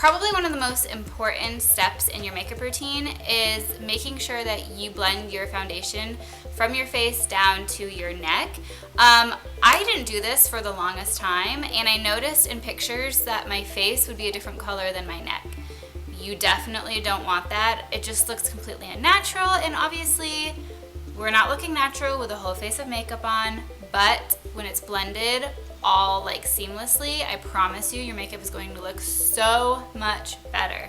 Probably one of the most important steps in your makeup routine is making sure that you blend your foundation from your face down to your neck. I didn't do this for the longest time, and I noticed in pictures that my face would be a different color than my neck. You definitely don't want that. It just looks completely unnatural, and obviously we're not looking natural with a whole face of makeup on, but when it's blended all like seamlessly, I promise you your makeup is going to look so much better.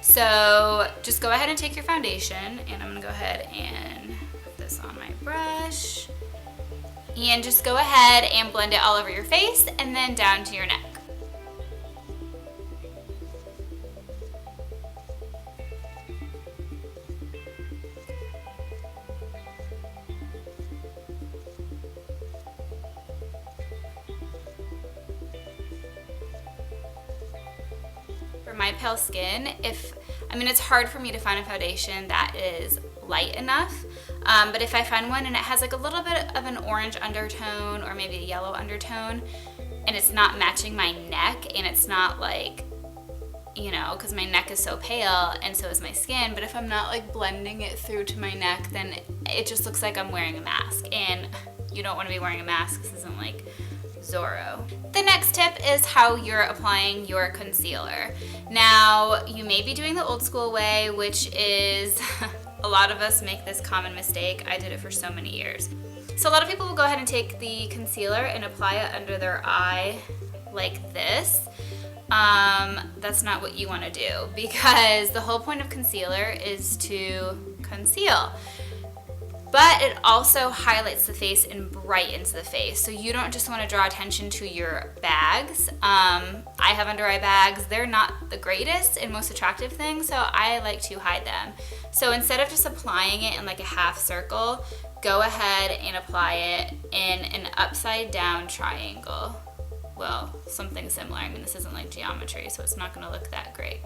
So just go ahead and take your foundation, and I'm gonna go ahead and put this on my brush, and just go ahead and blend it all over your face and then down to your neck. For my pale skin, it's hard for me to find a foundation that is light enough, but if I find one and it has like a little bit of an orange undertone or maybe a yellow undertone, and it's not matching my neck, and it's not like, because my neck is so pale and so is my skin, but if I'm not like blending it through to my neck, then it just looks like I'm wearing a mask, and you don't want to be wearing a mask. This isn't like Zorro. The next tip is how you're applying your concealer. Now, you may be doing the old school way, which is a lot of us make this common mistake. I did it for so many years. So a lot of people will go ahead and take the concealer and apply it under their eye like this. That's not what you want to do, because the whole point of concealer is to conceal. But it also highlights the face and brightens the face. So you don't just want to draw attention to your bags. I have under eye bags. They're not the greatest and most attractive thing, so I like to hide them. So instead of just applying it in like a half circle, go ahead and apply it in an upside down triangle. Well, something similar. This isn't like geometry, so it's not gonna look that great.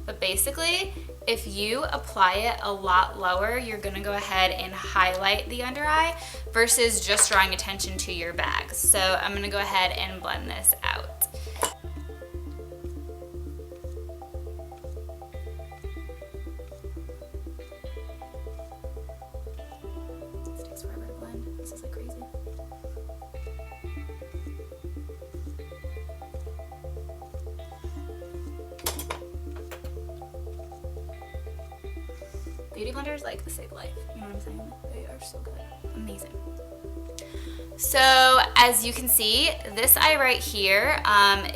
But basically, if you apply it a lot lower, you're gonna go ahead and highlight the under eye versus just drawing attention to your bags. So I'm gonna go ahead and blend this out. This takes forever to blend. This is like crazy. Beauty blenders like save life, you know what I'm saying? They are so good. Amazing. So as you can see, this eye right here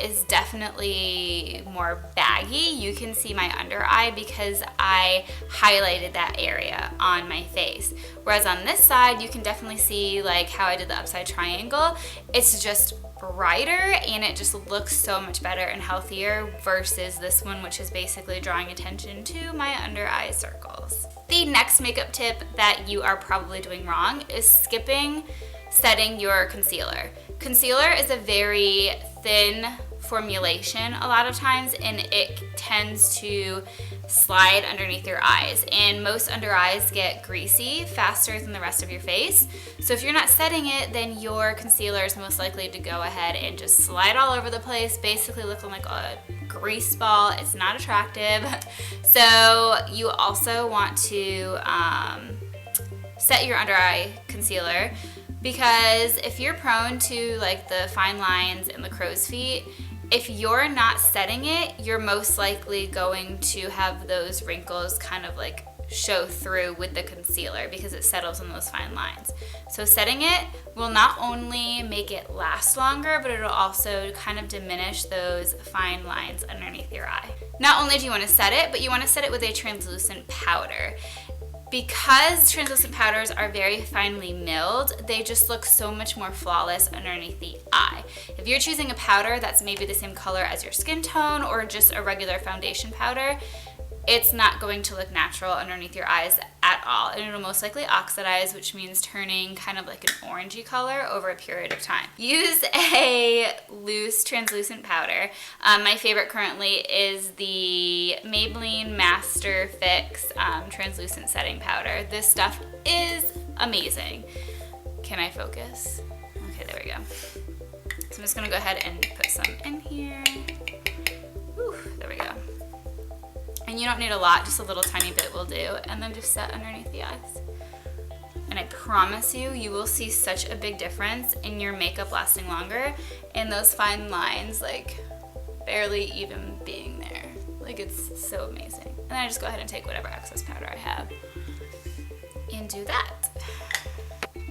is definitely more baggy. You can see my under eye because I highlighted that area on my face. Whereas on this side, you can definitely see like how I did the upside triangle. It's just brighter, and it just looks so much better and healthier versus this one, which is basically drawing attention to my under eye circles. The next makeup tip that you are probably doing wrong is skipping setting your concealer. Concealer is a very thin formulation a lot of times, and it tends to slide underneath your eyes, and most under eyes get greasy faster than the rest of your face. So if you're not setting it, then your concealer is most likely to go ahead and just slide all over the place, basically looking like a grease ball. It's not attractive. So you also want to set your under eye concealer, because if you're prone to like the fine lines and the crow's feet, if you're not setting it, you're most likely going to have those wrinkles kind of like show through with the concealer because it settles on those fine lines. So setting it will not only make it last longer, but it'll also kind of diminish those fine lines underneath your eye. Not only do you want to set it, but you want to set it with a translucent powder. Because translucent powders are very finely milled, they just look so much more flawless underneath the eye. If you're choosing a powder that's maybe the same color as your skin tone or just a regular foundation powder, it's not going to look natural underneath your eyes at all, and it'll most likely oxidize, which means turning kind of like an orangey color over a period of time. Use a loose translucent powder. My favorite currently is the Maybelline Master Fix translucent setting powder. This stuff is amazing. Can I focus? Okay, there we go. So I'm just gonna go ahead and put some in here. Whew, there we go. And you don't need a lot, just a little tiny bit will do. And then just set underneath the eyes. And I promise you, you will see such a big difference in your makeup lasting longer and those fine lines like barely even being there. Like, it's so amazing. And then I just go ahead and take whatever excess powder I have and do that.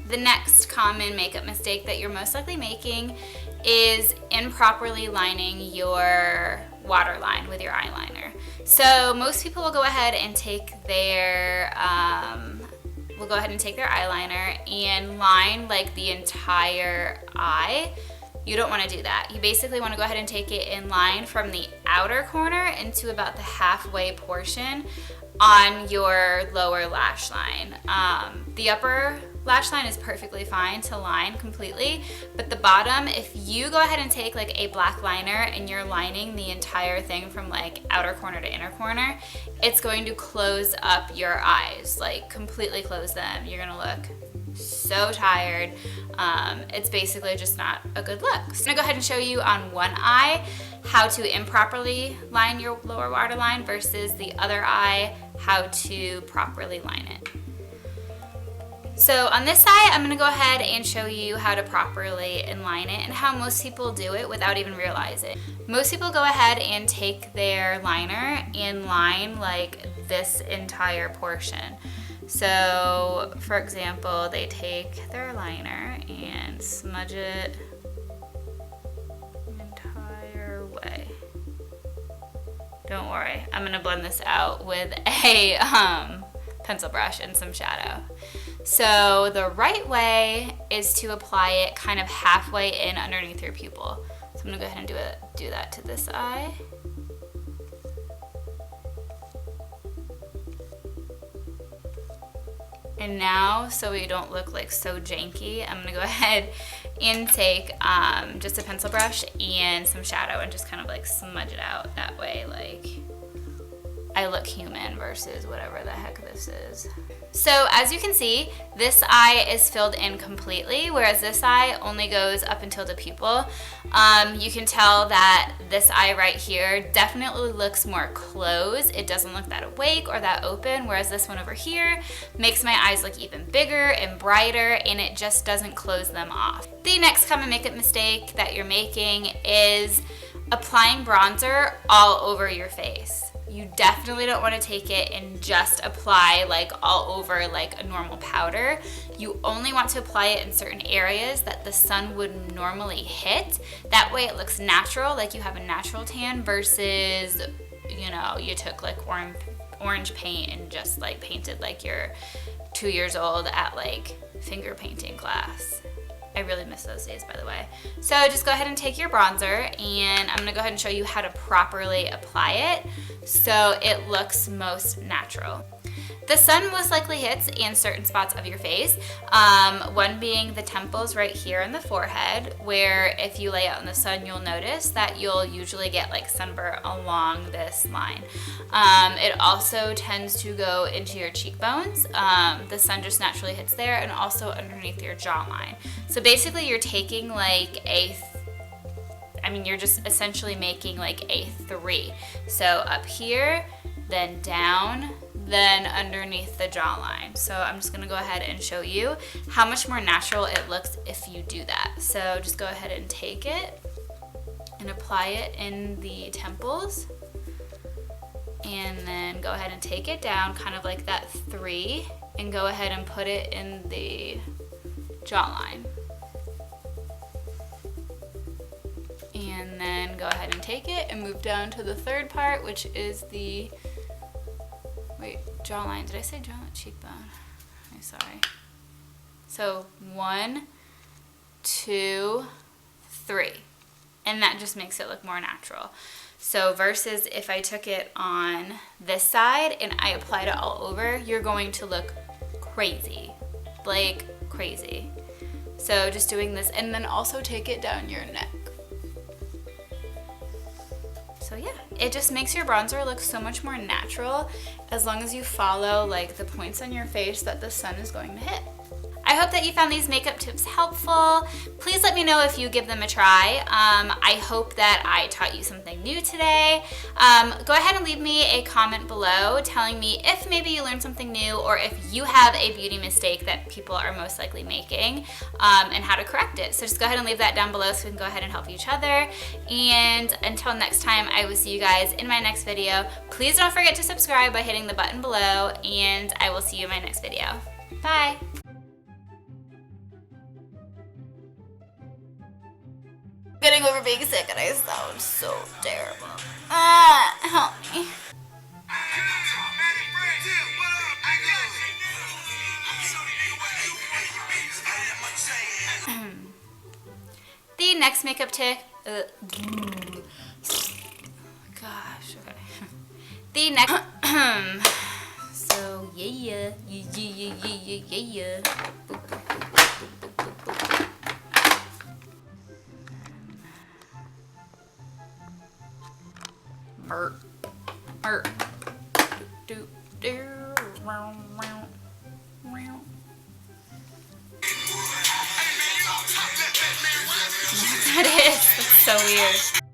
The next common makeup mistake that you're most likely making is improperly lining your waterline with your eyeliner. So most people will go ahead and take their eyeliner and line like the entire eye. You don't want to do that. You basically want to go ahead and take it in line from the outer corner into about the halfway portion on your lower lash line. The upper lash line is perfectly fine to line completely, but the bottom, if you go ahead and take like a black liner and you're lining the entire thing from like outer corner to inner corner, it's going to close up your eyes, like completely close them. You're gonna look so tired. It's basically just not a good look. So I'm gonna go ahead and show you on one eye how to improperly line your lower waterline versus the other eye, how to properly line it. So on this side, I'm gonna go ahead and show you how to properly inline it and how most people do it without even realizing. Most people go ahead and take their liner and line like this entire portion. So for example, they take their liner and smudge it the entire way. Don't worry, I'm gonna blend this out with a pencil brush and some shadow. So the right way is to apply it kind of halfway in underneath your pupil. So I'm gonna go ahead and do that to this eye. And now, so we don't look like so janky, I'm gonna go ahead and take just a pencil brush and some shadow and just kind of like smudge it out. That way, like, I look human versus whatever the heck this is. So as you can see, this eye is filled in completely, whereas this eye only goes up until the pupil. You can tell that this eye right here definitely looks more closed. It doesn't look that awake or that open, whereas this one over here makes my eyes look even bigger and brighter, and it just doesn't close them off. The next common makeup mistake that you're making is applying bronzer all over your face. You definitely don't want to take it and just apply like all over like a normal powder. You only want to apply it in certain areas that the sun would normally hit. That way it looks natural, like you have a natural tan, versus, you know, you took like orange paint and just like painted like you're 2 years old at like finger painting class. I really miss those days, by the way. So just go ahead and take your bronzer, and I'm gonna go ahead and show you how to properly apply it so it looks most natural. The sun most likely hits in certain spots of your face, one being the temples right here in the forehead, where if you lay out in the sun, you'll notice that you'll usually get like sunburn along this line. It also tends to go into your cheekbones. The sun just naturally hits there, and also underneath your jawline. So basically you're taking like you're just essentially making like a 3. So up here, then down, then underneath the jawline. So I'm just gonna go ahead and show you how much more natural it looks if you do that. So just go ahead and take it and apply it in the temples, and then go ahead and take it down kind of like that 3, and go ahead and put it in the jawline. And then go ahead and take it and move down to the third part, which is the jawline. Did I say jawline? Cheekbone. I'm sorry. So 1, 2, 3. And that just makes it look more natural. So versus if I took it on this side and I applied it all over, you're going to look crazy. Like crazy. So just doing this, and then also take it down your neck. So yeah, it just makes your bronzer look so much more natural as long as you follow like the points on your face that the sun is going to hit. I hope that you found these makeup tips helpful. Please let me know if you give them a try. I hope that I taught you something new today. Go ahead and leave me a comment below telling me if maybe you learned something new or if you have a beauty mistake that people are most likely making, and how to correct it. So just go ahead and leave that down below so we can go ahead and help each other. And until next time, I will see you guys in my next video. Please don't forget to subscribe by hitting the button below, and I will see you in my next video. Bye! Getting over being sick and I sound so terrible. Help me. The next makeup tip. Gosh, okay. The next. So yeah. That is. That's so weird.